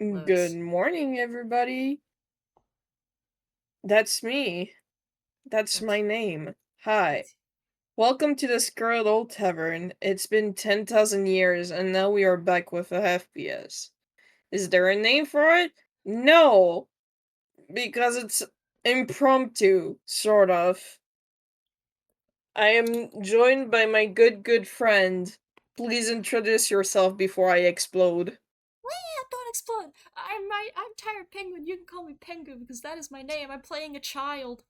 Good Lewis. morning, everybody. That's me. That's my That's name. Hi. that's Welcome to the Scarlet Old Tavern. It's been 10,000 years, and now we are back with a FPS. Is there a name for it? No, because it's impromptu, sort of. I am joined by my good friend. Please introduce yourself before I explode. don't explode. I'm tired penguin. You can call me penguin because that is my name. I'm playing a child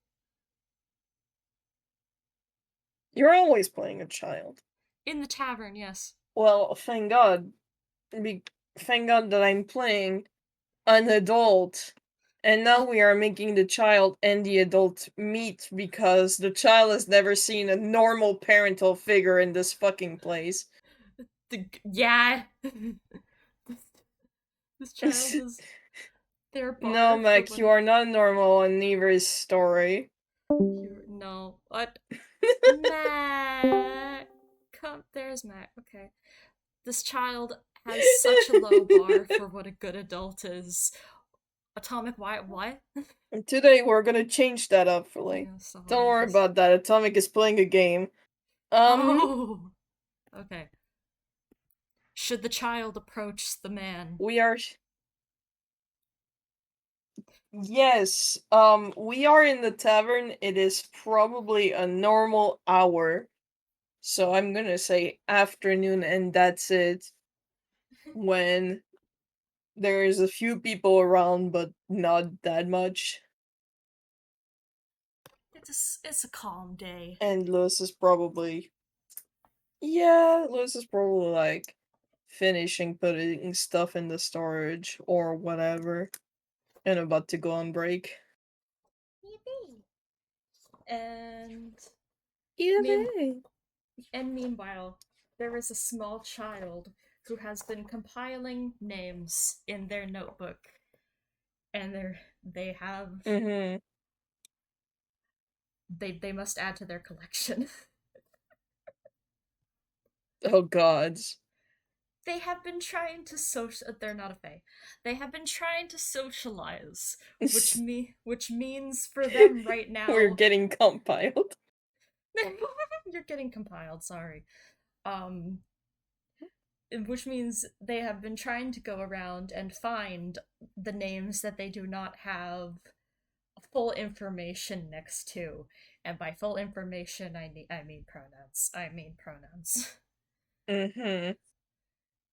You're always playing a child. in the tavern. Yes. Well, thank God. Be- Thank God that I'm playing an adult. And now we are making the child and the adult meet because the child has never seen a normal parental figure in this fucking place. Yeah. This child is their No, bar for Mac, you when are not normal in neither's story. you're no what Matt. Come, there's Matt. Okay. This child has such a low bar for what a good adult is. Atomic Why what? And today we're gonna change that up for like. Yeah, so Don't worry this. about that. Atomic is playing a game. Um, Oh, okay. Should the child approach the man? we are. Yes, we are in the tavern. It is probably a normal hour. So I'm gonna say afternoon, and that's it. When there's a few people around, but not that much. It's a calm day. And Lewis is probably, yeah, Lewis is probably like finishing putting stuff in the storage or whatever, and about to go on break. Yippee. And mean Yay! meanwhile, there is a small child who has been compiling names in their notebook, and they have Mm-hmm. they must add to their collection. Oh God. They have been trying to social. They're not a fae. They have been trying to socialize, which means for them right We're now. getting compiled. You're getting compiled. Sorry. Um, which means they have been trying to go around and find the names that they do not have full information next to. And by full information, I mean pronouns. I mean pronouns. Mm-hmm.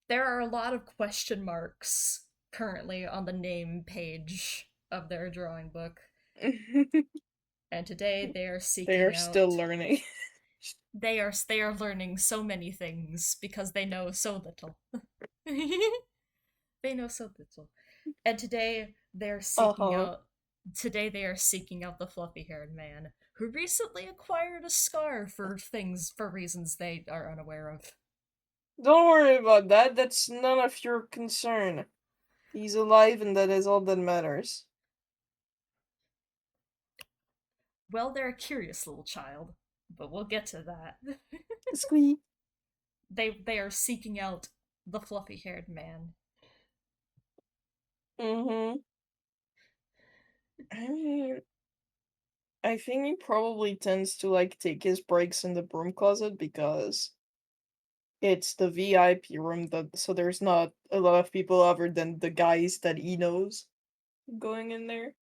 There are a lot of question marks currently on the name page of their drawing book, and today they are They are seeking still out. learning. They are learning so many things because they know so little. They know so little. And Uh-huh. today they are seeking out the fluffy-haired man who recently acquired a scar for reasons they are unaware of. Don't worry about that. That's none of your concern. He's alive, and that is all that matters. Well, they're a curious little child, but we'll get to that. Squeak. They are seeking out the fluffy-haired man. Mm-hmm. I mean, I think he probably tends to like take his breaks in the broom closet because it's the VIP room that so there's not a lot of people other than the guys that he knows going in there.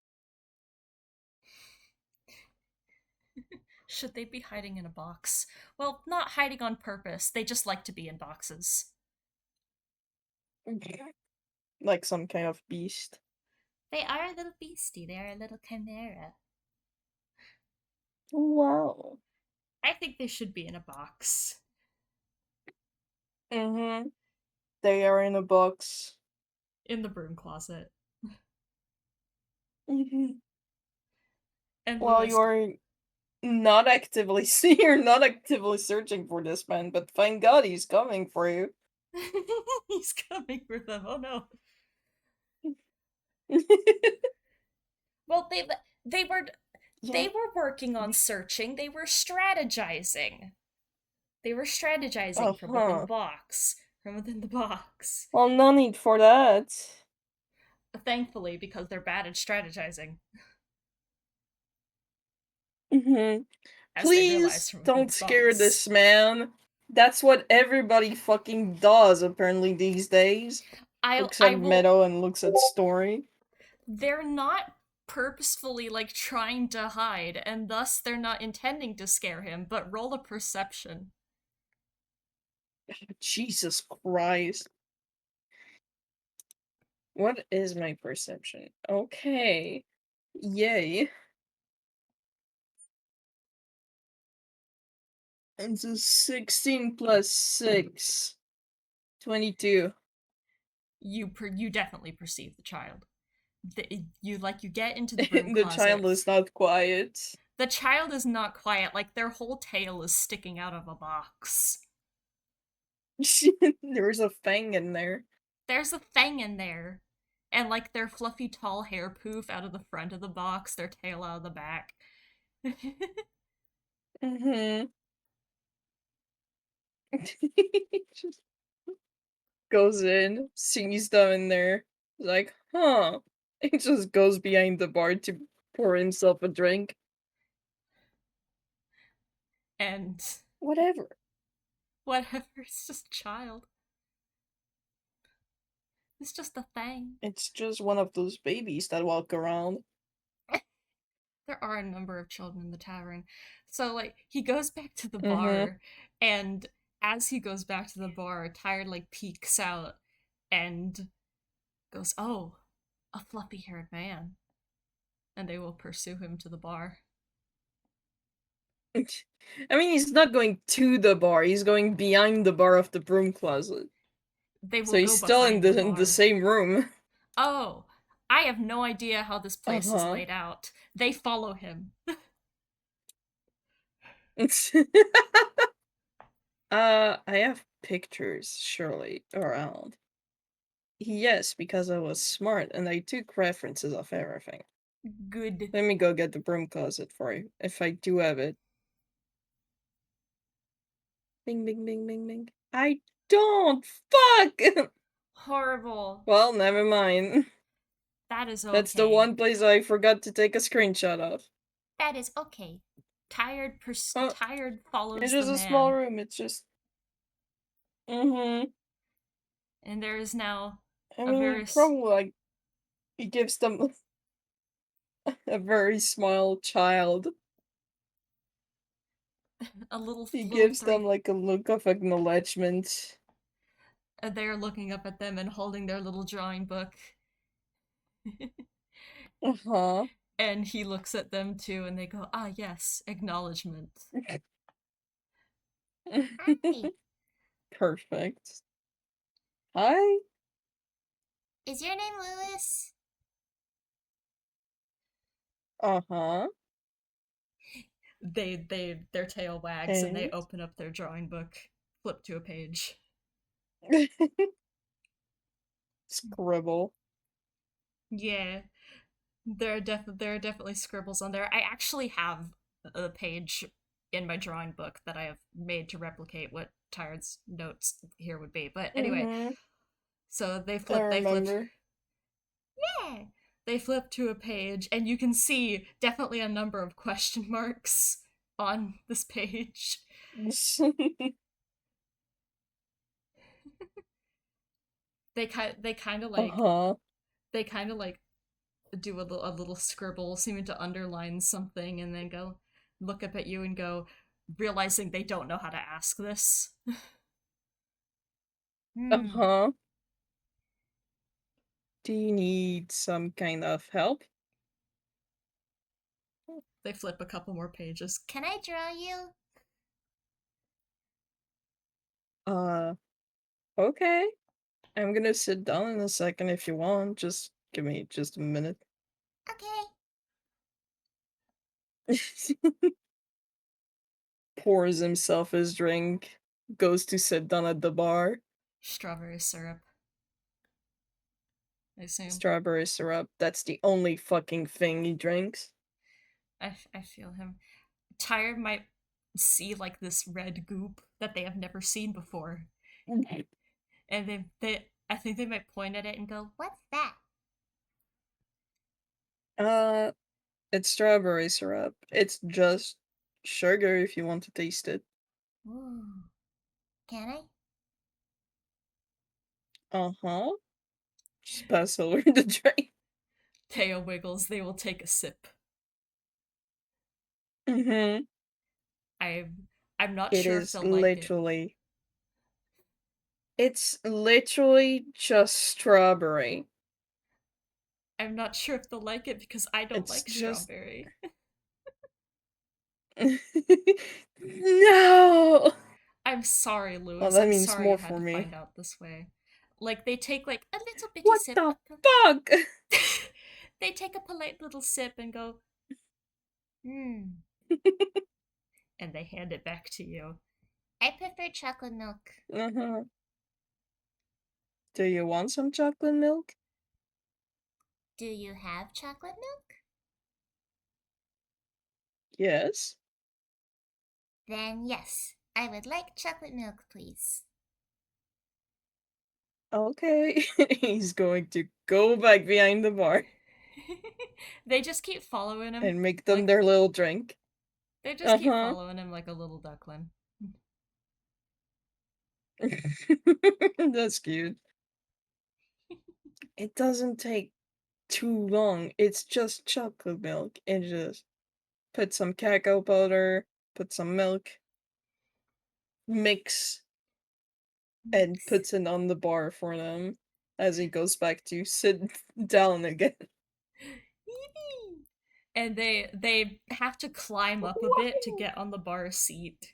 Should they be hiding in a box? Well, not hiding on purpose. They just like to be in boxes. Like some kind of beast. They are a little beastie. They are a little chimera. Wow. I think they should be in a box. Mm-hmm. They are in a box. In the broom closet. Mm-hmm. And Well, Lewis. you are not actively you're not actively searching for this man, but thank God he's coming for you. He's coming for them. Oh no. Well, they were Yeah. they were working on searching. They were strategizing. They were Uh strategizing from within the huh. box. From within the box. Well, no need for that. Thankfully, because they're bad at strategizing, Hmm. as they realize Please from don't scare Bones. this man. That's what everybody fucking does apparently these days. Looks I at will. Meadow and looks at Story. They're not purposefully like trying to hide, and thus they're not intending to scare him. But roll a perception. Jesus Christ. What is my perception? Okay. Yay. It's a 16 plus 6. 22. You definitely perceive the child. You get into the broom The child closet. is not quiet. The child is not quiet. Like their whole tail is sticking out of a box. There's a fang in there. There's a thing in there. And like their fluffy tall hair poof out of the front of the box, their tail out of the back. Mm-hmm. Just goes in, sees them in there, like, huh. He just goes behind the bar to pour himself a drink. And Whatever. whatever, it's just a child. It's just a thing. It's just one of those babies that walk around. There are a number of children in the tavern. So like he goes back to the Mm-hmm. bar, and as he goes back to the bar, Tired like peeks out and goes, "Oh, a fluffy-haired man." And they will pursue him to the bar. I mean, he's not going to the bar. He's going behind the bar of the broom closet. They So will he's go still in behind the the bar. same room. Oh, I have no idea how this Uh place is huh. laid out. They follow him. I have pictures surely around. Yes, because I was smart and I took references of everything. Good. Let me go get the broom closet for you, if I do have it. Bing, bing, bing, bing, bing. I don't! Fuck! Horrible. Well, never mind. That is That's the okay. one place I forgot to take a screenshot of. That is okay. Oh, Tired it's follows the just a small man, room, it's just... Mm-hmm. and there is now I a mean, very probably, like, he gives them a very small child. a little He little gives them, three. like, a look of acknowledgement. They're looking up at them and holding their little drawing book, Uh-huh. and he looks at them too, and they go, "Ah, yes, acknowledgement." Hi, Perfect. Hi. is your name Lewis? Uh-huh. Their tail wags and they And open up their drawing book, flip to a page. scribble. Yeah, there are definitely scribbles on there. I actually have a page in my drawing book that I have made to replicate what Tired's notes here would be. But anyway, Mm-hmm. so I they flip, remember. yeah, they flip to a page, and you can see definitely a number of question marks on this page. They kind of like Uh-huh. they kind of like do a little scribble, seeming to underline something, and then go look up at you and go, realizing they don't know how to ask this. Hmm. Uh-huh. Do you need some kind of help? They flip a couple more pages. Can I draw you? Uh, okay. I'm gonna sit down in a second if you want. Just give me just a minute. Okay. Pours himself his drink, goes to sit down at the bar. Strawberry syrup, I assume. Strawberry syrup. That's the only fucking thing he drinks. I feel him. Tired might see like this red goop that they have never seen before, and they I think they might point at it and go, "What's that?" Uh, it's strawberry syrup. It's just sugar if you want to taste it. Ooh. Can I? Uh-huh. Just pass over the drink. Teo wiggles. They will take a sip. Mm-hmm. I'm I'm not It sure if is they'll like it. literally it's literally just strawberry. I'm not sure if they'll like it because I don't It's like just strawberry. No! I'm sorry, Well, Louis. that I'm means sorry you more had for to me. find out this way. Like they take like a little bitty What sip. the fuck? They take a polite little sip and go, hmm, and they hand it back to you. I prefer chocolate milk. Uh-huh. Do you want some chocolate milk? Do you have chocolate milk? Yes. Then yes, I would like chocolate milk, please. Okay. He's going to go back behind the bar They just keep following him and make them like their little drink. they just keep Uh-huh. following him like a little duckling. That's cute. It doesn't take too long. It's just chocolate milk. And just put some cacao powder, put some milk, mix, and Mix. puts it on the bar for them as he goes back to sit down again. And they have to climb up a bit to get on the bar seat.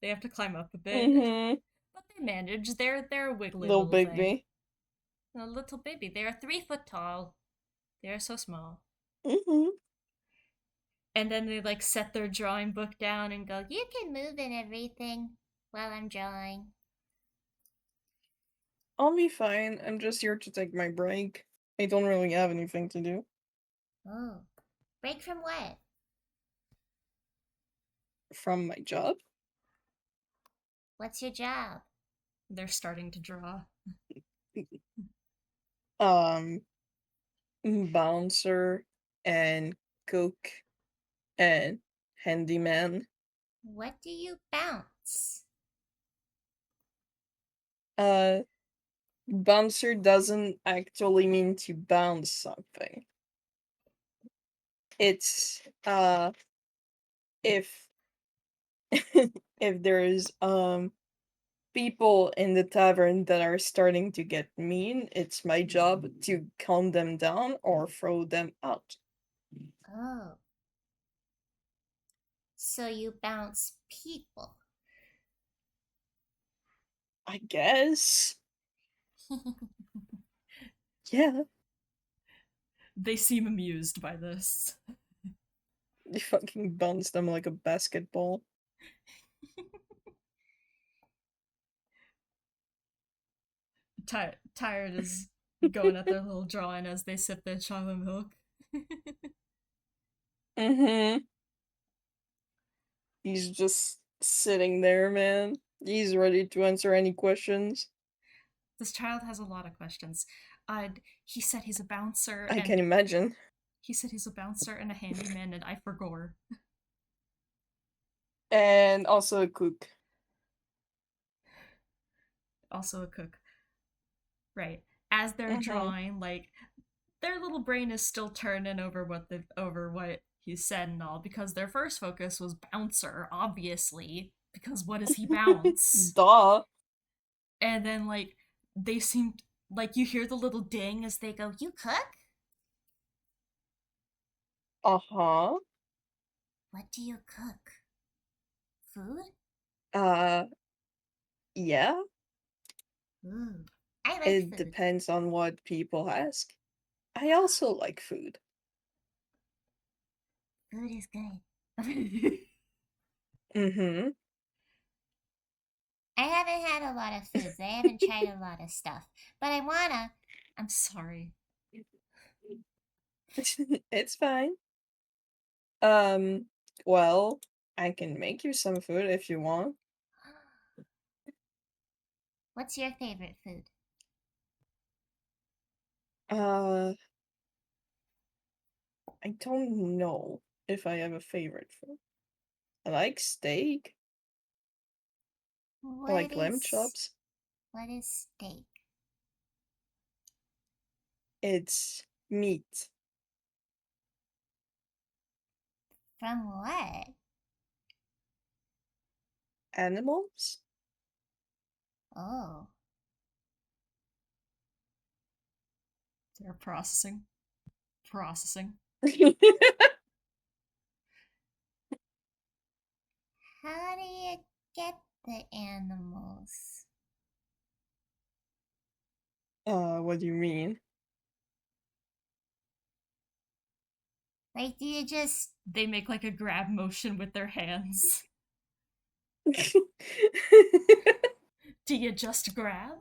They have to climb up a bit, Mm-hmm. but they manage. They're a wiggly Little little thing. baby. A little baby. They are 3 foot tall. They are so small. Mm-hmm. And then they like set their drawing book down and go, You can move and everything while I'm drawing. I'll be fine. I'm just here to take my break. I don't really have anything to do. Oh. Break from what? From my job. What's your job? they're starting to draw. Um, bouncer and cook and handyman. What do you bounce? Uh, bouncer doesn't actually mean to bounce something. It's if if there's people in the tavern that are starting to get mean, it's my job to calm them down or throw them out. Oh. So you bounce people. I guess. Yeah. They seem amused by this. You fucking bounce them like a basketball. Tired is going at their little drawing as they sip their chocolate milk. Mm-hmm. He's just sitting there, man. He's ready to answer any questions. This child has a lot of questions. Uh, he said he's a bouncer, I can and imagine. he said he's a bouncer and a handyman, and I forgot. And also a cook. Also a cook. Right. As they're Mm-hmm. drawing, like their little brain is still turning over what he said and all because their first focus was bouncer, obviously, because what does he bounce? Duh. And then like they seem like you hear the little ding as they go, You cook? Uh-huh. What do you cook? Food? Uh, yeah. Ooh. I like It food. depends on what people ask. I also like food. Food is good. Mm-hmm. I haven't had a lot of foods. I haven't tried a lot of stuff. But I wanna. I'm sorry. It's fine. Um, well, I can make you some food if you want. What's your favorite food? Uh, I don't know if I have a favorite food. I like steak. I What like lamb is chops. what is steak? It's meat. From what? Animals? Oh. They're processing. Processing. How do you get the animals? What do you mean? Like, do you just. They make like a grab motion with their hands. Do you just grab?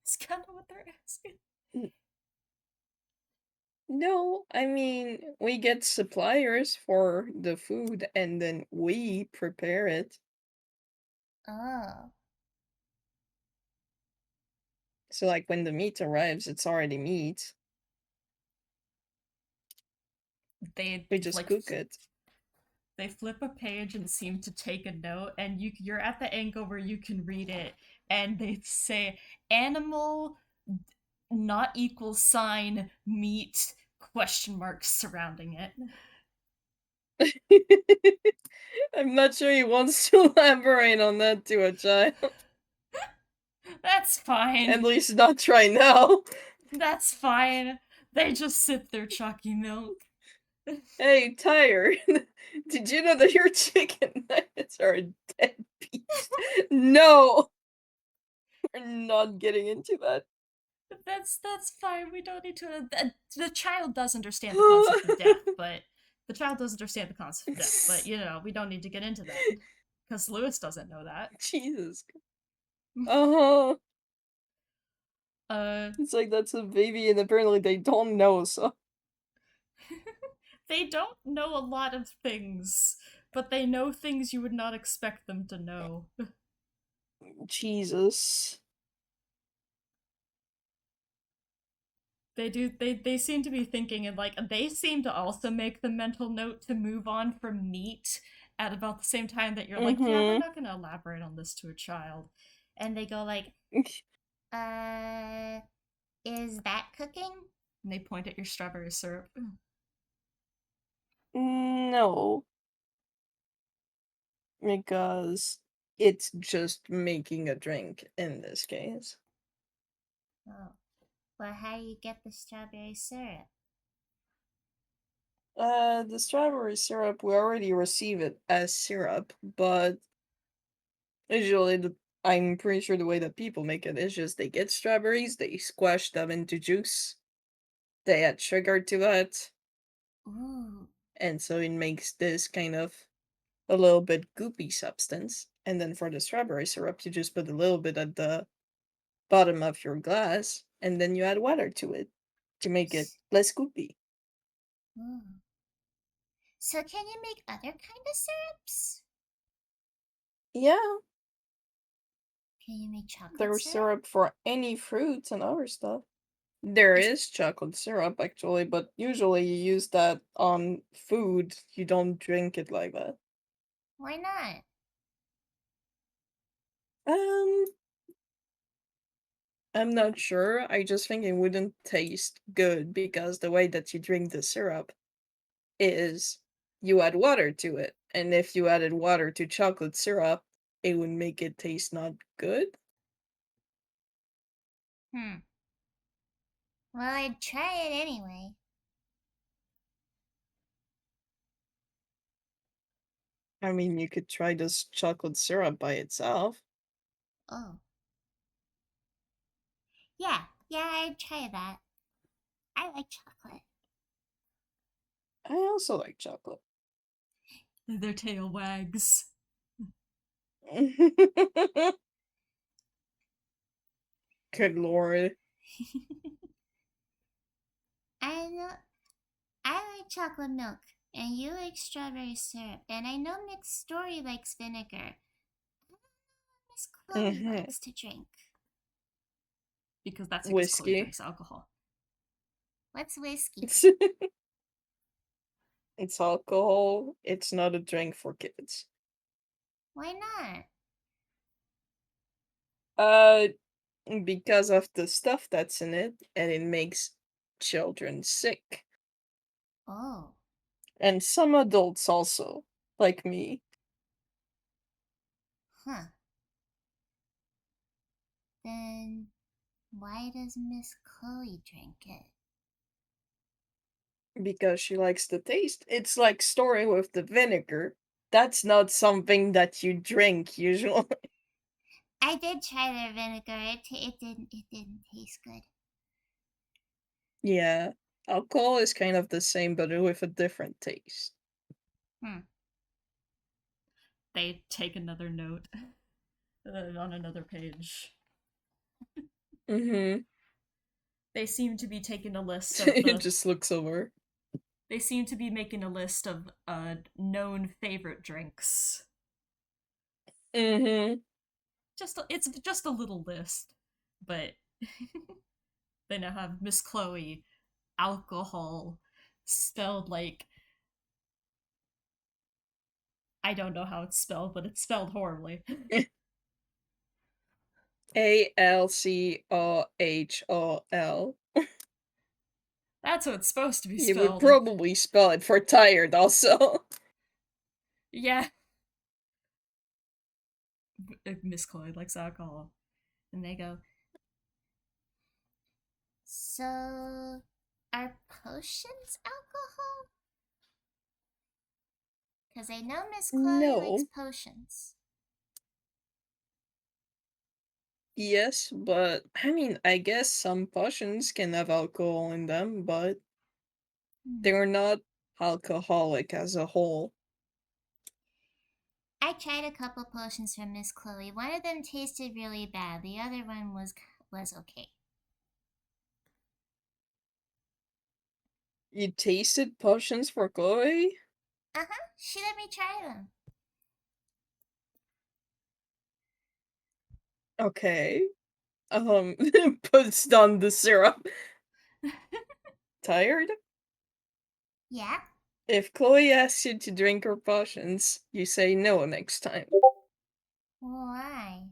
It's kind of what they're asking. No, I mean, we get suppliers for the food and then we prepare it. Oh. So, like, when the meat arrives, it's already meat. They We just like cook it. they flip a page and seem to take a note, and you're at the angle where you can read it, and they say animal not equal sign meat question marks surrounding it. I'm not sure he wants to elaborate on that to a child. That's At fine. least not right now. That's fine. They just sip their chalky milk. Hey, Tyre, did you know that your chicken nuggets are dead beef? No! We're not getting into that. That's fine. We don't need to. The child does understand the concept of death, but the child does understand the concept of death. But we don't need to get into that because Lewis doesn't know that. Jesus. Uh-huh. Uh, It's like that's a baby and apparently they don't know, so they don't know a lot of things, but they know things you would not expect them to know. Jesus. They do. They seem to be thinking, and like they seem to also make the mental note to move on from meat at about the same time that you're like, yeah, we're Mm-hmm. not going to elaborate on this to a child. And they go like, uh, is that cooking? And they point at your strawberry syrup. No, because it's just making a drink in this case. Oh. Well, how do you get the strawberry syrup? The strawberry syrup, we already receive it as syrup, but usually I'm pretty sure the way that people make it is just they get strawberries, they squash them into juice, they add sugar to that, Ooh. and so it makes this kind of a little bit goopy substance. And then for the strawberry syrup, you just put a little bit at the bottom of your glass, and then you add water to it to make it less goopy. Ooh. So can you make other kind of syrups? Yeah, Can you make chocolate there's syrup? syrup for any fruits and other stuff. There Is is chocolate syrup actually, but usually you use that on food. You don't drink it like that. why not? Um, I'm not sure. I just think it wouldn't taste good because the way that you drink the syrup is you add water to it. And if you added water to chocolate syrup, it would make it taste not good. Hmm. Well, I'd try it anyway. I mean, you could try this chocolate syrup by itself. Oh. Yeah, yeah, I'd try that. I like chocolate. I also like chocolate. Their tail wags. Good lord. I know I like chocolate milk, and you like strawberry syrup, and I know Miss Story likes vinegar. Miss Chloe Hmm. likes to drink. Because that's because Chloe Whiskey. drinks alcohol. What's whiskey? It's alcohol. It's not a drink for kids. Why not? Uh, because of the stuff that's in it, and it makes children sick. Oh, And some adults also, like me. huh. Then why does Miss Chloe drink it? Because she likes the taste. It's like story with the vinegar. That's not something that you drink usually. I did try their vinegar. It didn't taste good. Yeah. Alcohol is kind of the same, but with a different taste. Hmm. They take another note on another page. Mm-hmm. They seem to be taking a list of It the. just looks over. They seem to be making a list of known favorite drinks. Mm-hmm. It's just a little list, but they now have Miss Chloe alcohol spelled like I don't know how it's spelled, but it's spelled horribly. Alcohol. That's what it's supposed to be You would spelled. probably spell it for tired also. Yeah. Miss Chloe likes alcohol. And they go, So, are potions alcohol? Because I know Miss Chloe likes No. potions. Yes, but I mean, I guess some potions can have alcohol in them, but Hmm. they're not alcoholic as a whole. I tried a couple potions from Miss Chloe. One of them tasted really bad. The other one was okay. You tasted potions for Chloe? Uh-huh. She let me try them. Okay. Puts down the syrup. Tired? Yeah. If Chloe asks you to drink her potions, you say no next time. Why?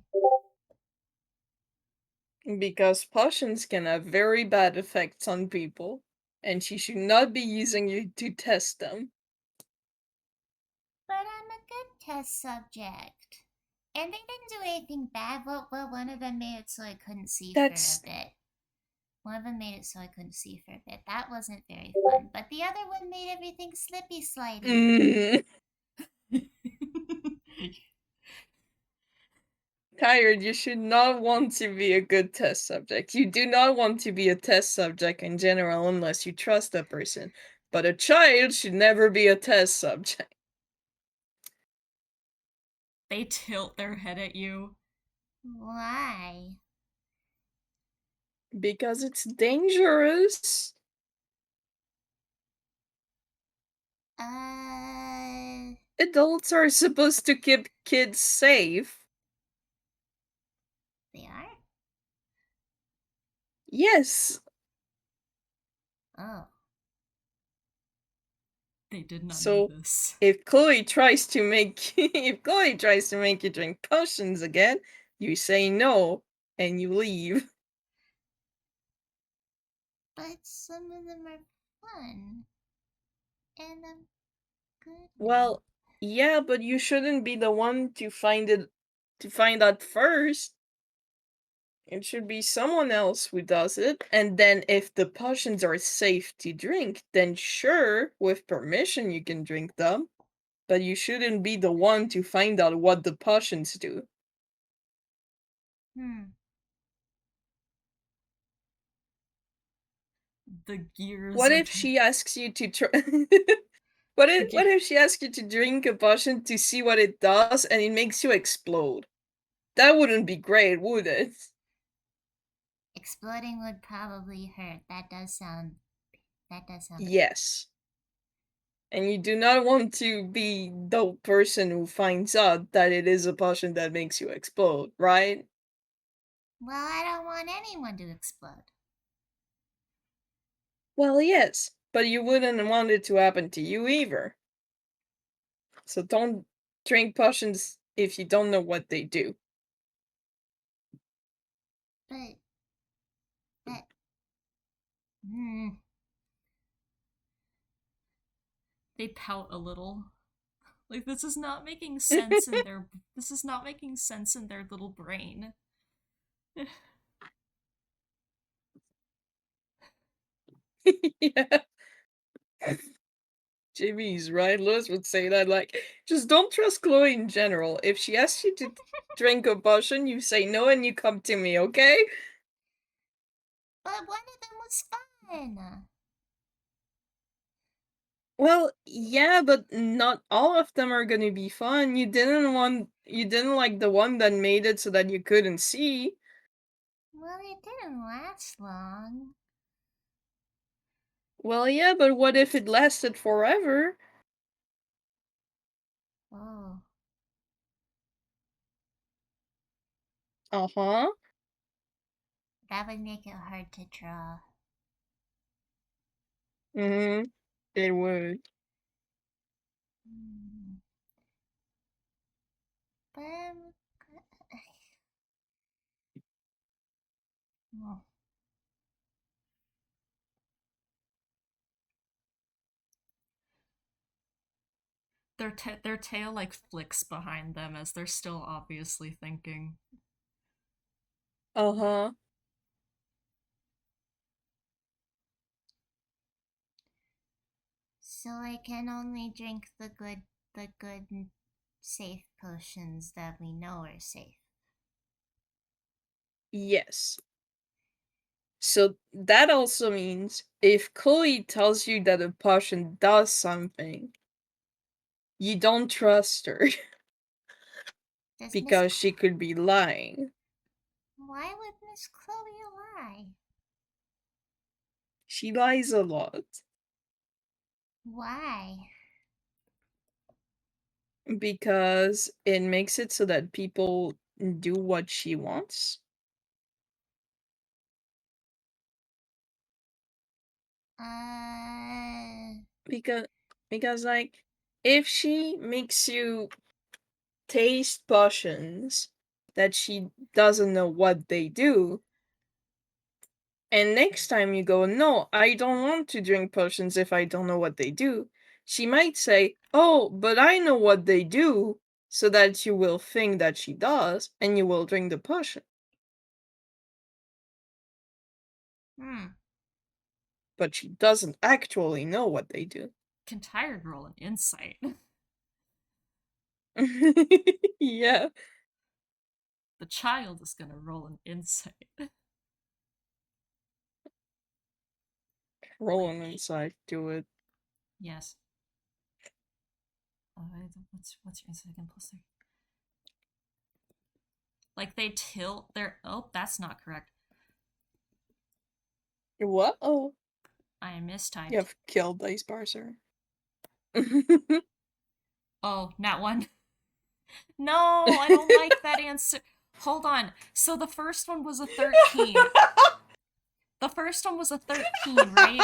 Because potions can have very bad effects on people, and she should not be using you to test them. But I'm a good test subject. And they didn't do anything bad. Well, one of them made it so I couldn't see for a That's. bit. One of them made it so I couldn't see for a bit. That wasn't very fun. But the other one made everything slippy slidey. Mm. Tired, you should not want to be a good test subject. You do not want to be a test subject in general unless you trust that person. But a child should never be a test subject. they tilt their head at you. Why? Because it's dangerous. Uh, Adults are supposed to keep kids safe. they are? Yes. Oh. They did not know So this. if Chloe tries to make if Chloe tries to make you drink potions again, you say no and you leave. But some of them are fun. And I'm good now. Well, yeah, but you shouldn't be the one to find out first. It should be someone else who does it, and then if the potions are safe to drink, then sure, with permission you can drink them. But you shouldn't be the one to find out what the potions do. Hmm. The gears What are if turning. she asks you to try The what if she asks you to drink a potion to see what it does and it makes you explode? That wouldn't be great, would it? Exploding would probably hurt. That does sound bad. Yes. And you do not want to be the person who finds out that it is a potion that makes you explode, right? Well, I don't want anyone to explode. Well, yes. but you wouldn't want it to happen to you either. So don't drink potions if you don't know what they do. But that. Hmm. They pout a little. Like this is not making sense in their little brain. Yeah. JB's right. Lewis would say that, like, just don't trust Chloe in general. If she asks you to drink a potion, you say no and you come to me, okay? But one of them was fun. Well, yeah, but not all of them are gonna be fun. You didn't like the one that made it so that you couldn't see. Well, it didn't last long. Well, yeah, but what if it lasted forever? Oh. Uh-huh. That would make it hard to draw. Mm-hmm. It would. Hmm. But oh. Their tail like flicks behind them as they're still obviously thinking. Uh-huh. So I can only drink the good, safe potions that we know are safe. Yes. So that also means if Chloe tells you that a potion does something, you don't trust her Does because she could be lying. Why would Miss Chloe lie? She lies a lot Why? because it makes it so that people do what she wants. Uh. Because like if she makes you taste potions that she doesn't know what they do, and next time you go, no, I don't want to drink potions if I don't know what they do, she might say, oh, but I know what they do, so that you will think that she does, and you will drink the potion. Hmm. But she doesn't actually know what they do. Can tired roll an insight? Yeah. The child is gonna roll an insight. Roll an insight, do it. Yes. What's your insight again? +3. Like they tilt their. Oh, that's not correct. What? Oh, I you mistyped. have killed Ice Parser. Oh, not one. No, I don't like that answer. Hold on. So the first one was a 13. The first one was a 13, right?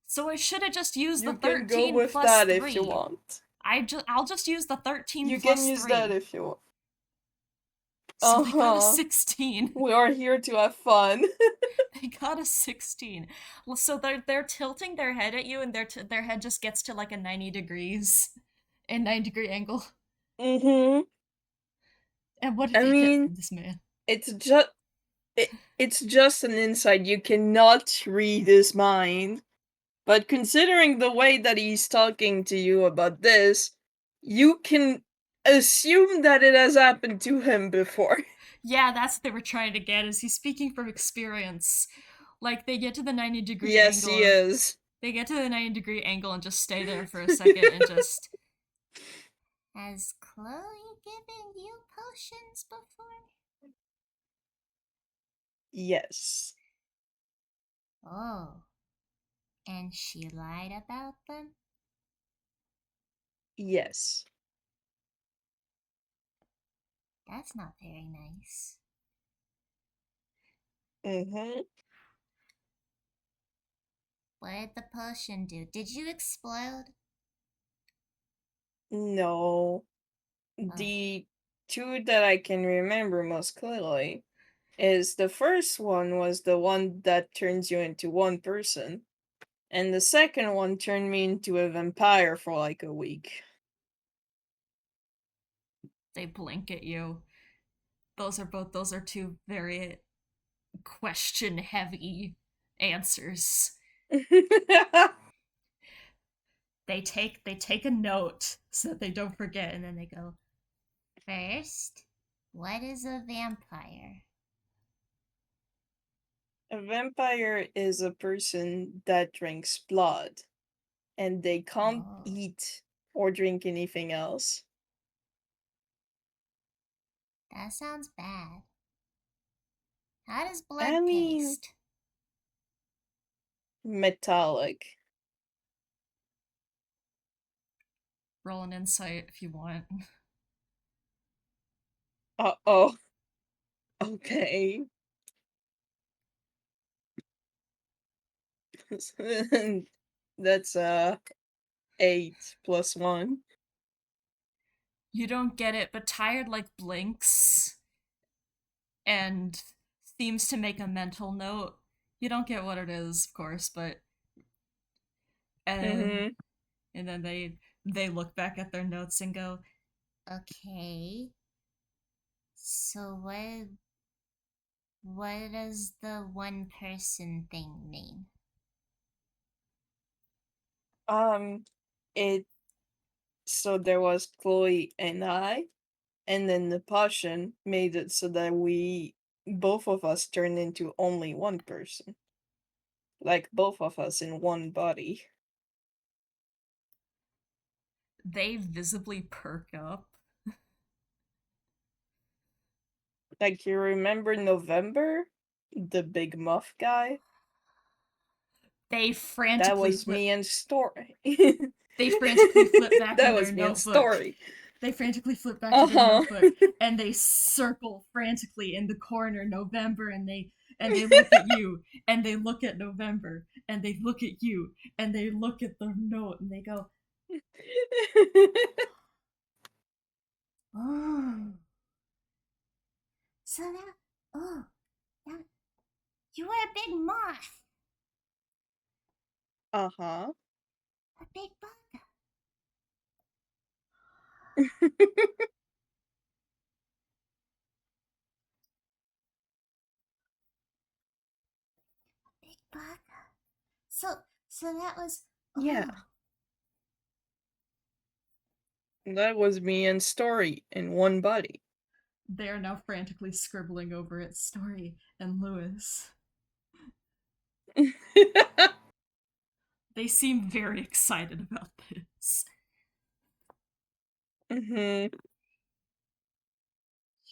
So I should have just used the You can go 13 with plus that if you 3. want. I'll just use the 13 You can plus use that 3. if you want. So they got a Uh-huh. 16. We are here to have fun. They got a 16. Well, so they're tilting their head at you, and their head just gets to like a 90 degrees, a 90-degree angle. Mm-hmm. And what did I they get mean, from this man? it's just it's just an insight. You cannot read his mind. But considering the way that he's talking to you about this, you can assume that it has happened to him before. Yeah, that's what they were trying to get. Is he's speaking from experience? Like they get to the 90-degree Yes, he angle. is. They get to the 90-degree angle and just stay there for a second and just. Has Chloe given you potions before? Yes. Oh. And she lied about them? Yes. That's not very nice. Mm-hmm. What did the potion do? Did you explode? No. Oh, The two that I can remember most clearly is the first one was the one that turns you into one person, and the second one turned me into a vampire for like a week. They blink at you. Those are two very question heavy answers. They take a note so that they don't forget, and then they go, first, what is a vampire? A vampire is a person that drinks blood, and they can't Oh, eat or drink anything else. that sounds bad. How does I blood mean, taste? metallic. roll an insight if you want. Uh-oh. Okay. That's 8 + 1. You don't get it, but Tired like blinks and seems to make a mental note. You don't get what it is, of course, but uh, Mm-hmm. and then they look back at their notes and go, Okay. So what does the one person thing mean? Um, it so there was Chloe and I, and then the potion made it so that we both of us turned into only one person. Like both of us in one body. they visibly perk up. Like you remember November? The big muff guy? They That frantically was flip. me and Story. They frantically flip back to That their was me and notebook. Story. They frantically flip back to their Uh-huh. notebook and they circle frantically in the corner November, and they look at you and they look at November and they look at you and they look at the note and they go, Oh, so that oh that you were a big moth, Uh-huh. a big bug, big bug. So that was Yeah, oh that was me and Story in one body. they are now frantically scribbling over its story, and Lewis. They seem very excited about this. Hmm.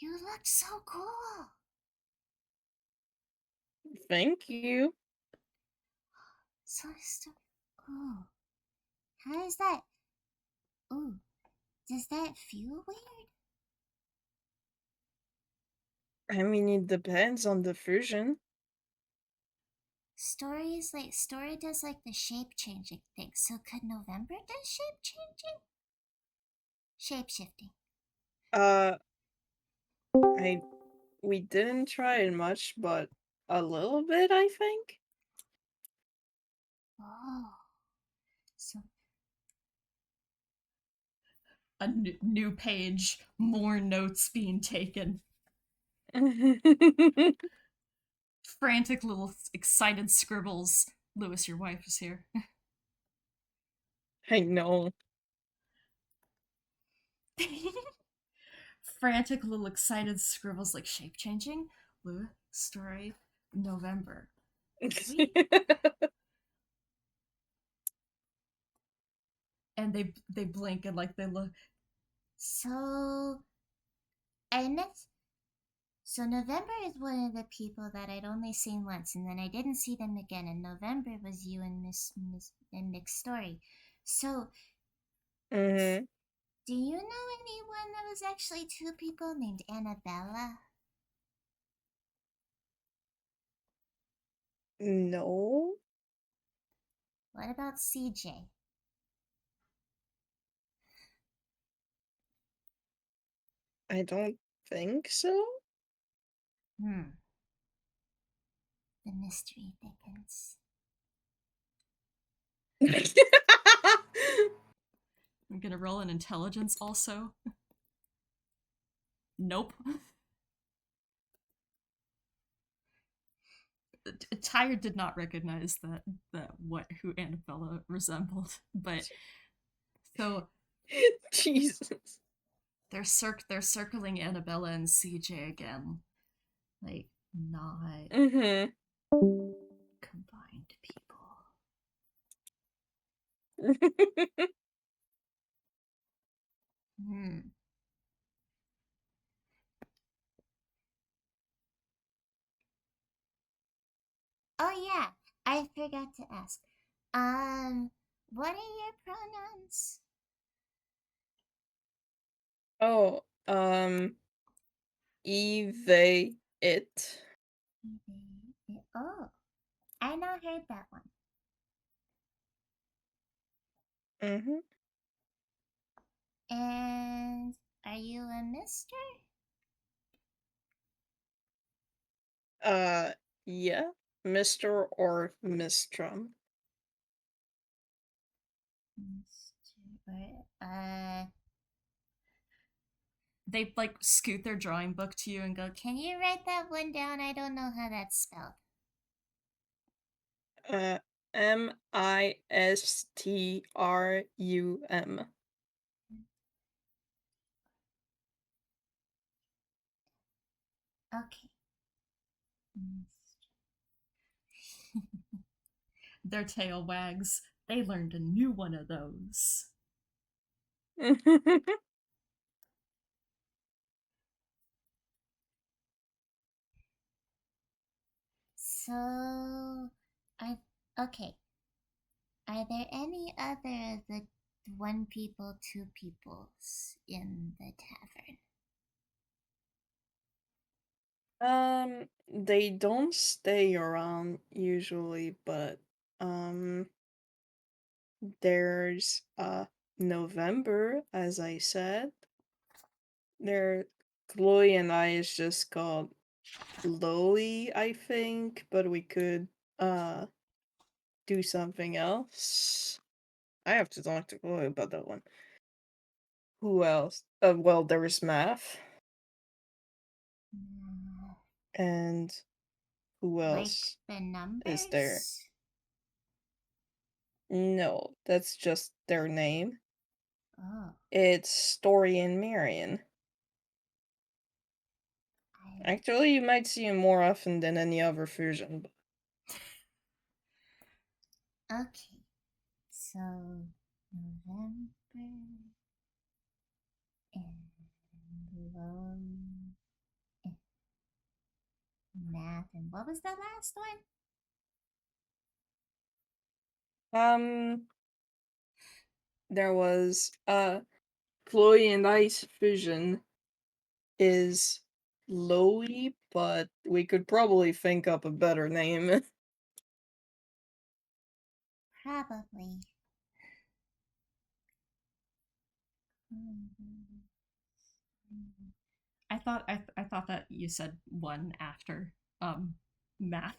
you look so cool. Thank you. So oh how does that oh does that feel weird? I mean, it depends on the fusion. Story does like the shape changing thing. So could November do shape changing? Shape shifting. Uh, I we didn't try it much, but a little bit, I think. Oh, so A new page, more notes being taken. Frantic little excited scribbles. Lewis, your wife is here. I know. Frantic little excited scribbles like shape changing. Lewis, story, November. Really? And they blink and like they look. so I met so November is one of the people that I'd only seen once, and then I didn't see them again. And November was you and Miss and Nick's story. So Hmm. do you know anyone that was actually two people named Annabella? No. What about CJ? I don't think so. Hmm. The mystery thickens. I'm gonna roll an intelligence also. Nope. Tyre did not recognize that what who Annabella resembled, but so Jesus. they're circling Annabella and CJ again, like not Mm-hmm. combined people. Hmm. Oh yeah, I forgot to ask. What are your pronouns? Oh, they, it. Oh, I not heard that one. Mm-hmm. And are you a mister? Uh, yeah. Mr. or Mistrum. Mister, They like scoot their drawing book to you and go, can you write that one down? I don't know how that's spelled. Mistrum. Okay. their tail wags. They learned a new one of those. So, I okay. Are there any other the one people, two peoples in the tavern? They don't stay around usually, but um there's November, as I said. There Chloe and I is just called Chloe, I think, but we could uh do something else. I have to talk to Chloe about that one. Who else? Well, there's Math, Mm, and who like else the is there? numbers? No, that's just their name. Oh, It's Story and Marion. I Actually, you might see him more often than any other fusion. okay. So November and low and math, and what was the last one? Um, there was Chloe and Ice fusion is Loey, but we could probably think up a better name. Probably. I thought that you said one after math.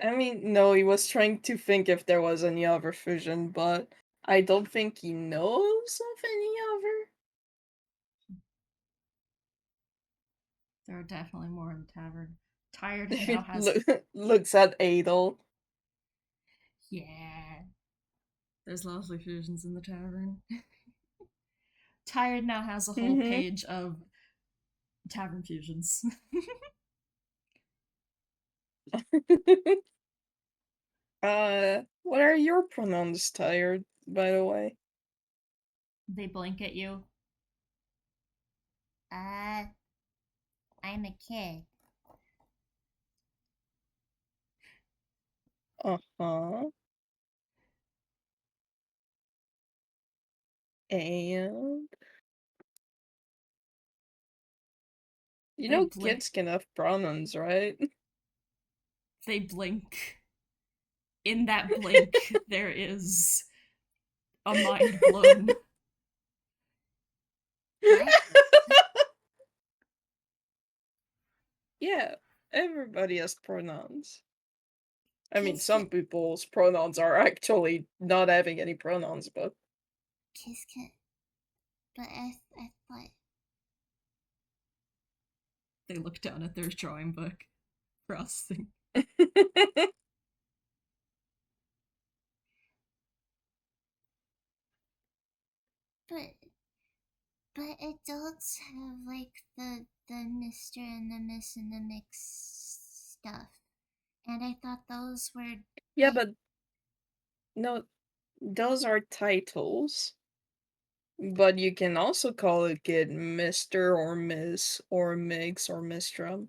I mean, no, he was trying to think if there was any other fusion, but I don't think he knows of any other. There are definitely more in the tavern. Tired now has Looks at Adel. yeah. There's lovely fusions in the tavern. Tired now has a whole Mm-hmm. page of tavern fusions. What are your pronouns, tired, by the way? They blink at you. Uh, I'm a kid. Uh-huh. And you They know blink. kids can have pronouns, right? They blink. in that blink, there is a mind blown. What? Yeah, everybody has pronouns. I mean, Kiska, some people's pronouns are actually not having any pronouns, but Kiska, but I thought, They look down at their drawing book, processing. but but adults have like the Mister and the Miss and the Mix stuff, and I thought those were yeah, like. but no, those are titles. But you can also call a kid Mr. or Miss or Mix or Mistrum.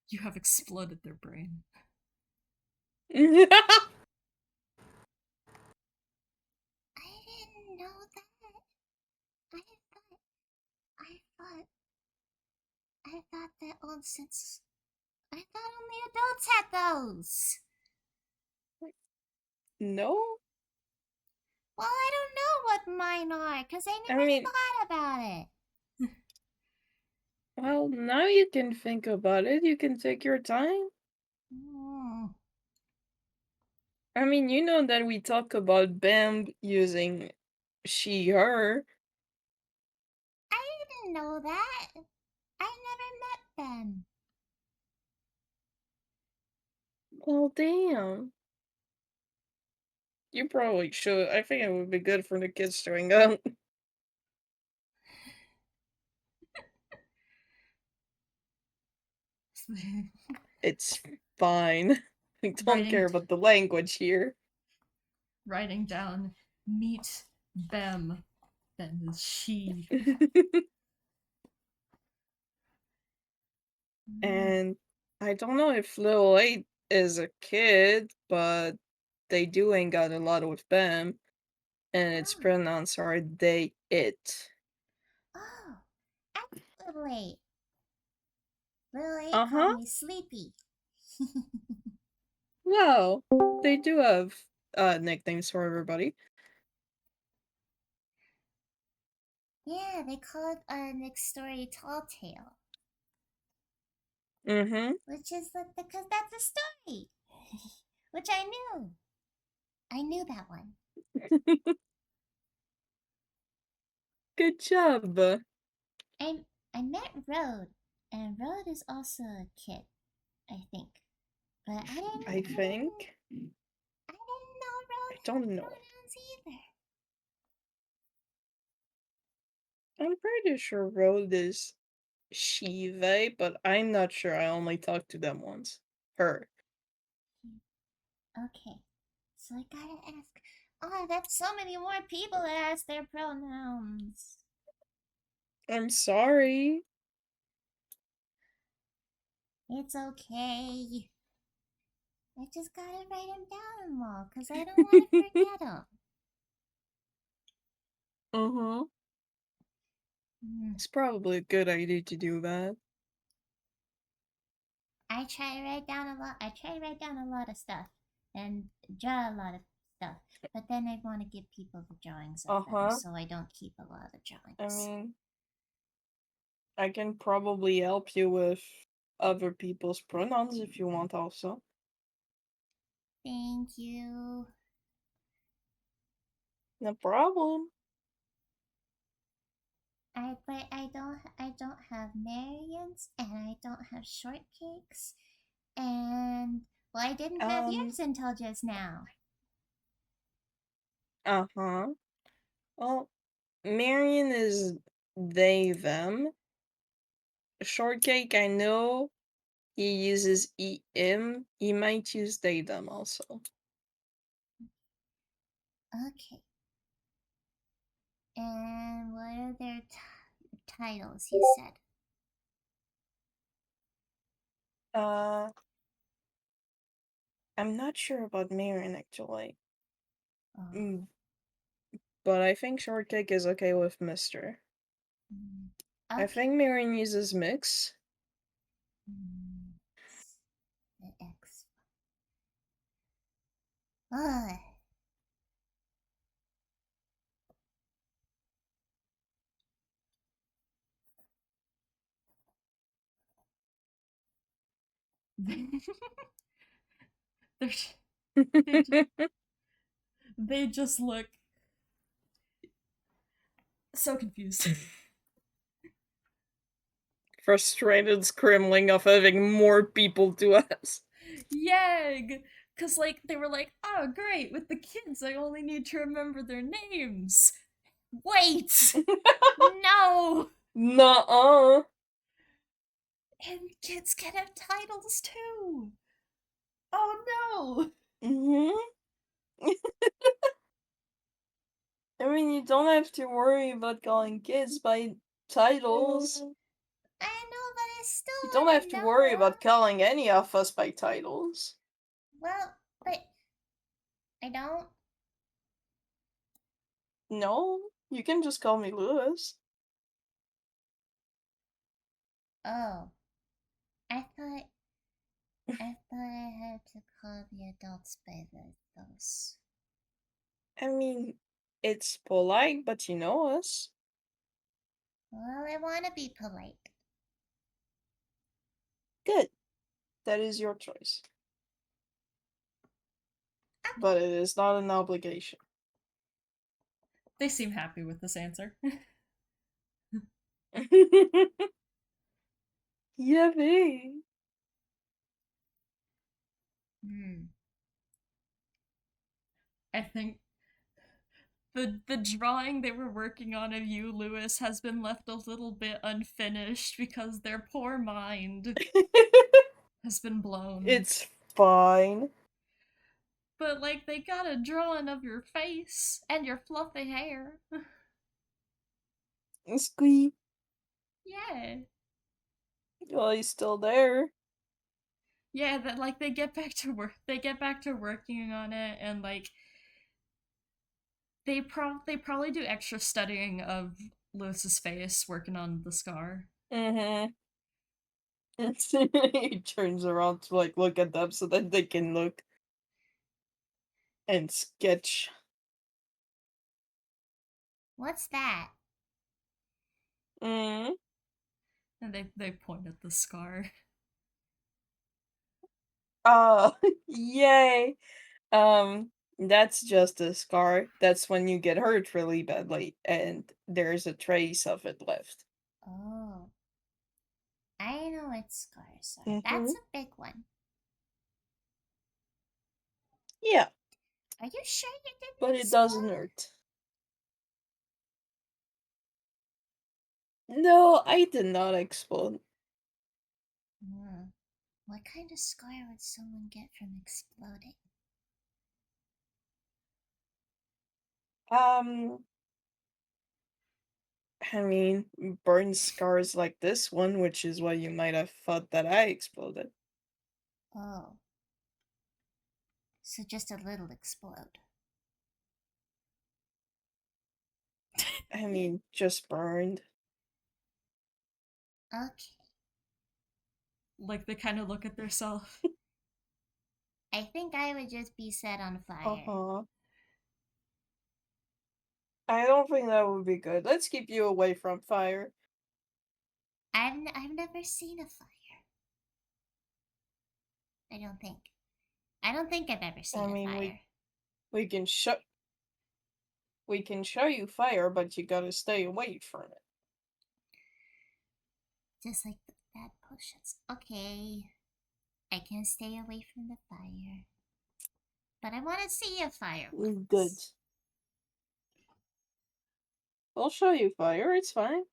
You have exploded their brain. I didn't know that. I thought I thought I thought that old since I thought only adults had those. No? Well, I don't know what mine are because I I never mean, thought about it. well, now you can think about it. You can take your time. Hmm. I mean, you know that we talk about Bam using she, her. I didn't know that. I never met them. Well, damn. You probably should. I think it would be good for the kids to hang out. It's fine. I don't writing care about the language here. writing down meet Bem. Then is she. Hmm. And I don't know if Lil 8 is a kid, but they do hang out a lot with Bam, and its Oh, pronouns are they, it. oh, I'm little eight. Little eight called Uh-huh. me sleepy. Well, they do have nicknames for everybody. Yeah, they call it a next story tall tale, Mm-hmm. which is because that's a story, which I knew. I knew that one. Good job. I I met Road, and Road is also a kid, I think. But I think. I didn't know Road I had don't know. pronouns either. I'm pretty sure Road is she, they, but I'm not sure. I only talked to them once. Her. Okay, so I gotta ask. Oh, that's so many more people that ask their pronouns. I'm sorry. It's okay. I just gotta write them down them all because I don't want to forget them. Uh-huh. It's probably a good idea to do that. I try to write down a lot. I try to write down a lot of stuff and draw a lot of stuff, but then I want to give people the drawings of them, Uh-huh. so I don't keep a lot of I drawings. mean, I can probably help you with other people's pronouns if you want also. Thank you. No problem. I don't have Marians and I don't have shortcakes and well I didn't have Um, yours until just now. uh-huh. Well, Marion is they, them. Shortcake, I know he uses em. He might use they, them also. Okay. And what are their titles you said? Uh, I'm not sure about Marion actually. Oh. Mm, but I think Shortcake is okay with Mister. Mm. I Okay. think Marion uses Mix. Mm. Ugh. They're, they, they just look so confused. Frustrated scribbling of having more people to ask. Yag! Because, like, they were like, oh, great, with the kids, I only need to remember their names. Wait! No! Nuh-uh. And kids can have titles too! Oh no! Mm-hmm. I mean, you don't have to worry about calling kids by titles. I know, but I still You don't want have to to know. worry about calling any of us by titles. Well, but I don't. No, you can just call me Lewis. Oh, I thought I had to call the adults by those. I mean, it's polite, but you know us. Well, I want to be polite. Good. That is your choice. But it is not an obligation. They seem happy with this answer. Yippee! Hmm. I think the drawing they were working on of you, Lewis, has been left a little bit unfinished because their poor mind has been blown. It's fine. But, like, they got a drawing of your face and your fluffy hair. Squee. Yeah. Well, he's still there. Yeah, that, like, they get back to work. They get back to working on it, and, like, they probably do extra studying of Lewis's face, working on the scar. Mm-hmm. He turns around to like look at them so that they can look and sketch. What's that? Mm. And they point at the scar. Yay. That's just a scar. That's when you get hurt really badly and there's a trace of it left. Oh, I know what scars are. Mm-hmm. That's a big one. Yeah, Are you sure you didn't but it doesn't explode? hurt. No, I did not explode. Hmm. What kind of scar would someone get from exploding? Um, I mean, burn scars like this one, which is why you might have thought that I exploded. Oh, so just a little explode. I mean, just burned. Okay, Like, they kind of look at themselves. I think I would just be set on fire. Uh-huh. I don't think that would be good. Let's keep you away from fire. I've never seen a fire. I don't think. I don't think I've ever seen I a mean, fire. we can show you fire, but you gotta stay away from it. Just like that potions. Okay, I can stay away from the fire. But I want to see a fire Good. once. I'll show you fire, it's fine.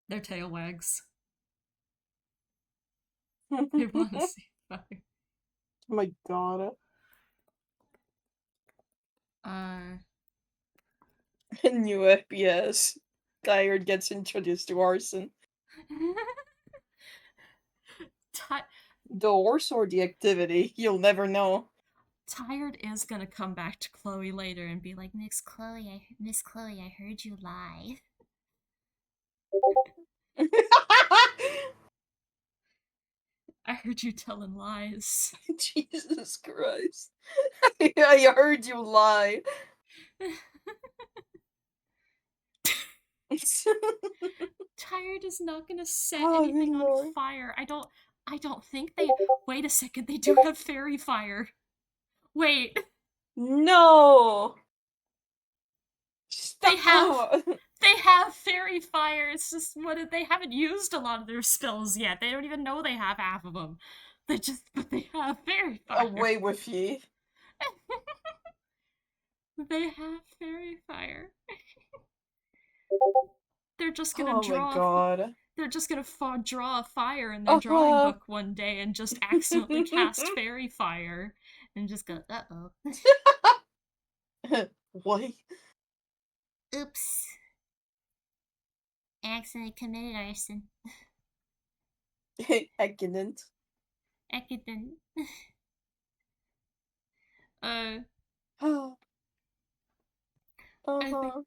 Their tail wags. Oh They want to see fire. my god. Uh, A new FPS. Tired gets introduced to arson. The horse or the activity, you'll never know. Tired is gonna come back to Chloe later and be like, Miss Chloe, I heard you lie. I heard you telling lies. Jesus Christ. I heard you lie. Tired is not gonna set Oh, good anything on lord. fire. I don't think they wait a second, they do have fairy fire. Wait. No! They have Stop! they have fairy fire. It's just they haven't used a lot of their spells yet. They don't even know they have half of them. But they have fairy fire. Away with ye. They have fairy fire. They're just gonna Oh my draw. god. They're just gonna draw a fire in their drawing Uh-huh. book one day and just accidentally cast fairy fire and just go, uh-oh. What? Oops. Accidentally committed arson. I didn't. Accident. Uh, Oh. I think Uh-huh.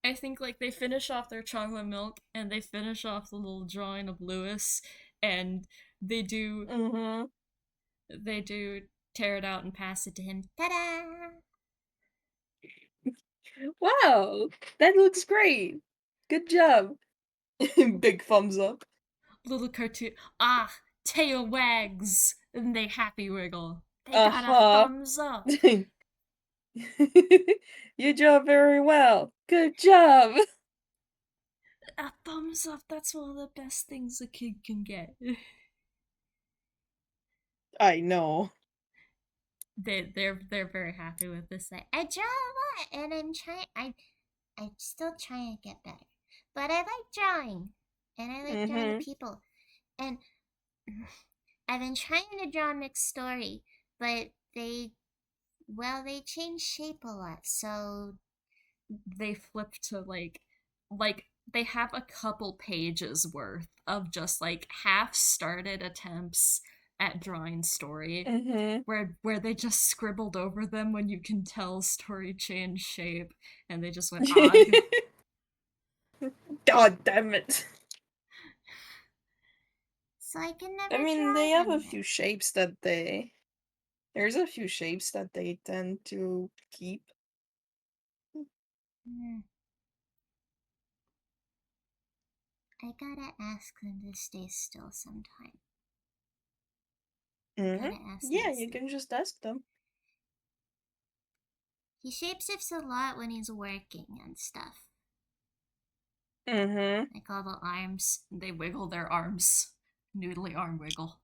I think like they finish off their chocolate milk and they finish off the little drawing of Lewis and they do Mm-hmm. they do tear it out and pass it to him. Ta-da! Wow, that looks great. Good job. Big thumbs up. Little cartoon. Ah, tail wags and they happy wiggle. They got a Uh-huh. thumbs up. You draw very well. Good job. A thumbs up. That's one of the best things a kid can get. I know. They're very happy with this. Like, I draw a lot, and I'm still trying to get better. But I like drawing, and I like drawing Mm-hmm. people. And I've been trying to draw mixed story, but they change shape a lot. So They flip to like they have a couple pages worth of just like half started attempts at drawing story Mm-hmm. where they just scribbled over them when you can tell story changed shape and they just went odd. God damn it. so I can I never mean, draw they have a them. few shapes that they... There's a few shapes that they tend to keep. Hmm. I gotta ask them to stay still sometime. Mm-hmm. Gotta ask Yeah, you nicely. can just ask them. He shapeshifts a lot when he's working and stuff. Mm-hmm. Like all the arms, they wiggle their arms. Noodly arm wiggle.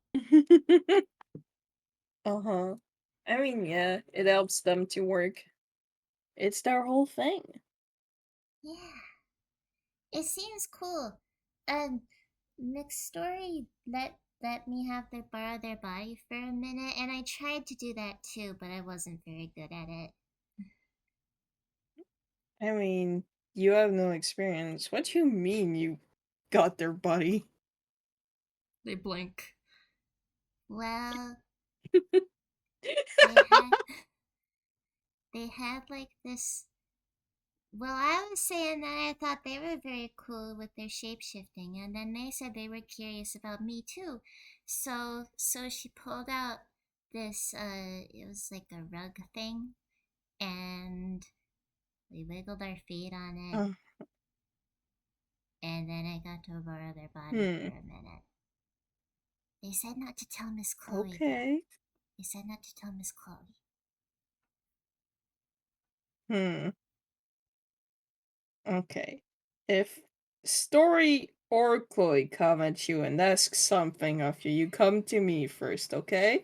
Uh-huh. I mean, yeah, it helps them to work. It's their whole thing. Yeah. It seems cool. Mixed Story let me have their borrow their body for a minute, and I tried to do that too, but I wasn't very good at it. I mean, you have no experience. What do you mean you got their body? They blink. Well, they had they had like this. Well, I was saying that I thought they were very cool with their shape shifting, and then they said they were curious about me too. So she pulled out this it was like a rug thing, and we wiggled our feet on it, Uh, and then I got to borrow their body for hmm. a minute. They said not to tell Miss Chloe though. Okay. They said not to tell Miss Chloe. Hmm. Okay. If Story or Chloe come at you and ask something of you, you come to me first, okay?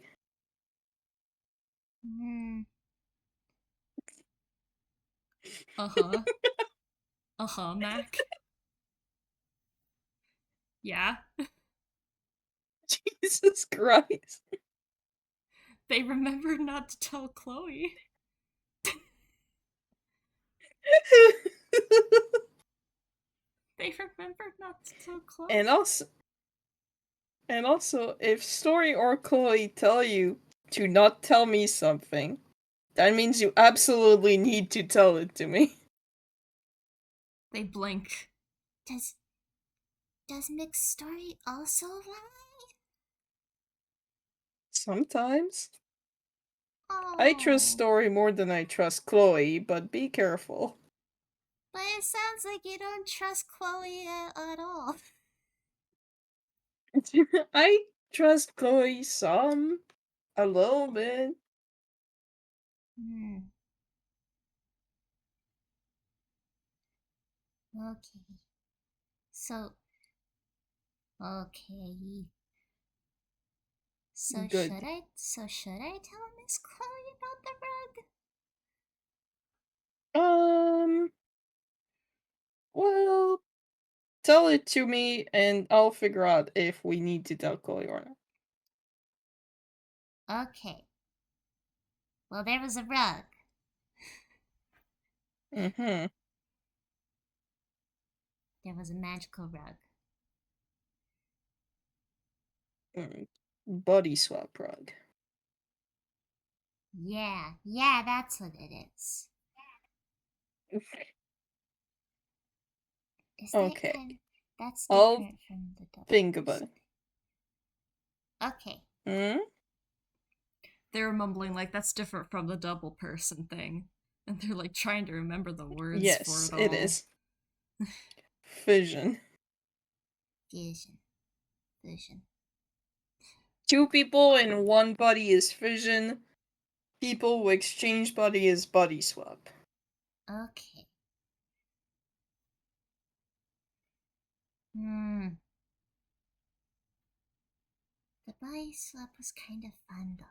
Hmm. Uh-huh. Uh-huh, Mac. Yeah. Jesus Christ. They remembered not to tell Chloe. They remembered not to tell Chloe. and also and also if Story or Chloe tell you to not tell me something, that means you absolutely need to tell it to me. They blink. Does Mixed Story also lie? Sometimes. I trust Oh, Story more than I trust Chloe, but be careful. but it sounds like you don't trust Chloe at all. I trust Chloe a little bit. Hmm. Okay. So, okay. So Good. should I tell Miss Chloe about the rug? Um, well, tell it to me and I'll figure out if we need to tell Chloe or Okay. Well, there was a rug. not. Mm-hmm. There was a magical rug. Body swap rug. Yeah, that's what it is. Is that Okay, that's I'll different from the double think about person. it. Okay. Hmm? They were mumbling like that's different from the double person thing. And they're like trying to remember the words for Yes, it it all. is. Fission. Fusion. Fusion. Two people in one body is fission. People who exchange body is body swap. Okay. Hmm. The body swap was kind of fun though.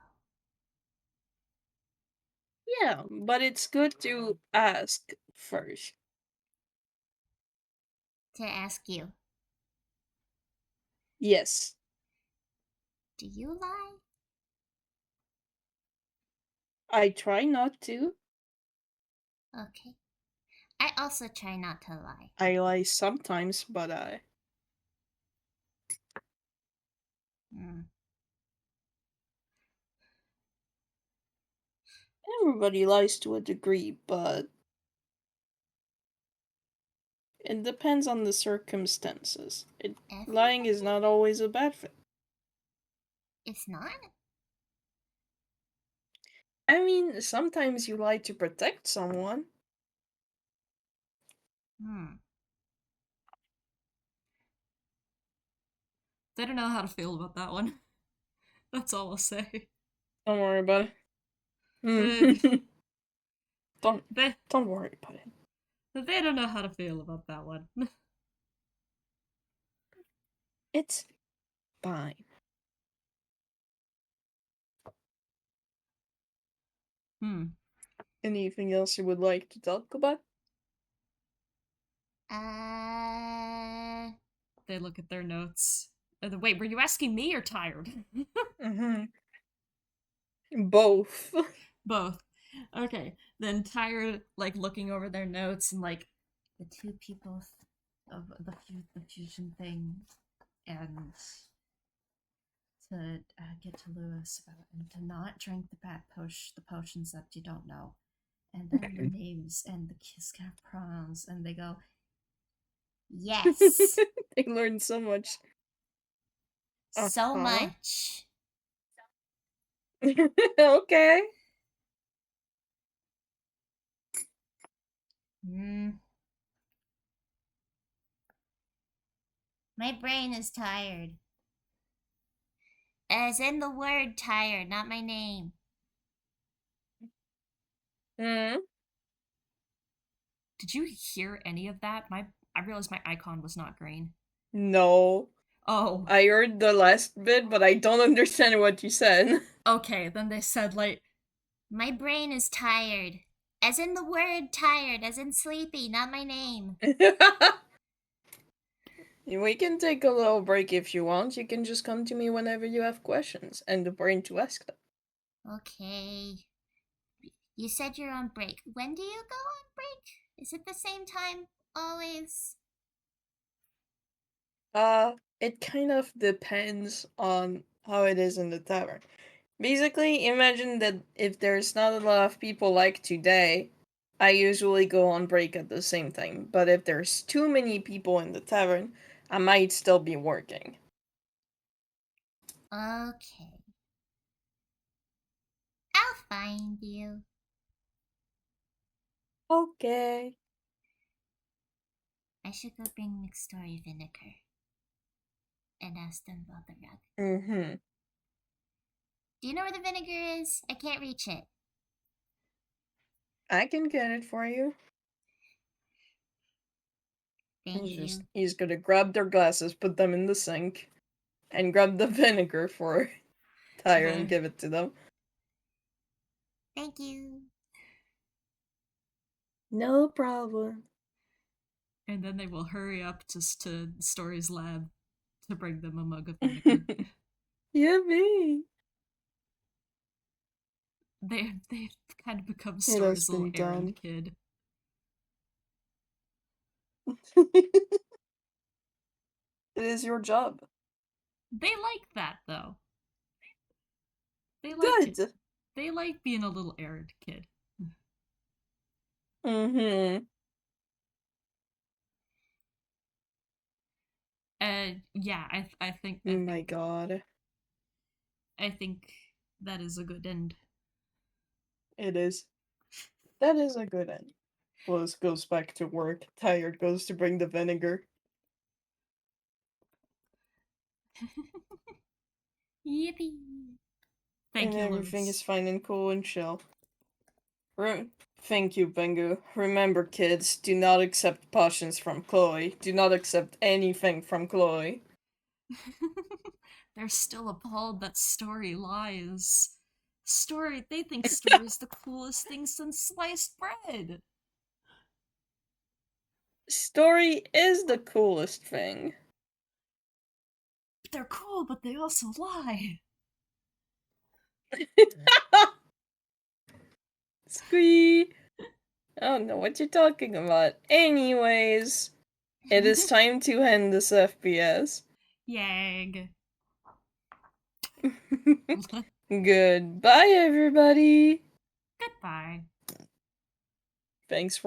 Yeah, but it's good to ask first. To ask you, Yes, do you lie? I try not to. Okay. I also try not to lie. I lie sometimes, but Hmm. everybody lies to a degree, but it depends on the circumstances. Lying is Everybody? not always a bad thing. It's not? I mean, sometimes you lie to protect someone. Hmm. They don't know how to feel about that one. That's all I'll say. Don't worry about it. Uh, Mm. don't they don't worry about it. they don't know how to feel about that one. It's fine. Hmm. Anything else you would like to talk about? Uh. They look at their notes. Wait, were you asking me or tired? Mm-hmm. Both. Both. Okay. Then tired, like looking over their notes and like the two people of the fusion thing, and to get to Lewis about and to not drink the potions that you don't know, and then the names and the kiss cap pronouns, and they go, Yes. They learned so much. So Uh-huh. much. Okay. Hmm. My brain is tired. As in the word tired, not my name. Hmm. "Did you hear any of that?" I realized my icon was not green. No. Oh, I heard the last bit, but I don't understand what you said. okay. Then they said like, My brain is tired. As in the word tired, as in sleepy, not my name. We can take a little break if you want. You can just come to me whenever you have questions and the brain to ask them. Okay. You said you're on break. When do you go on break? Is it the same time always? It kind of depends on how it is in the tavern. Basically, imagine that if there's not a lot of people like today, I usually go on break at the same time. But if there's too many people in the tavern, I might still be working. Okay. find you. Okay. I should go bring McStory vinegar and ask them about the rug. Mm-hmm. Do you know where the vinegar is? I can't reach it. I can get it for you. Thank you. He's gonna grab their glasses, put them in the sink, and grab the vinegar for Tyre and give it to them. Thank you. No problem. And then they will hurry up to Story's lab to bring them a mug of vinegar. Yippee! They've kind of become It has Story's little been errand done. kid. It is your job. They like that though. They like it. Good. They like being a little errand kid. Mm-hmm. Yeah, I think My God. I think that is a good end. It is. That is a good end. Lois goes back to work. Tired goes to bring the vinegar. Yippee! Thank And you, everything Lewis. is fine and cool and chill. Thank you, Bengu. Remember, kids, do not accept potions from Chloe. Do not accept anything from Chloe. They're still appalled that Story lies. They think Story's the coolest thing since sliced bread. Story is the coolest thing. They're cool, but they also lie. Squee! I don't know what you're talking about. Anyways, it is time to end this FPS. Yag. Goodbye, everybody. Goodbye. Thanks for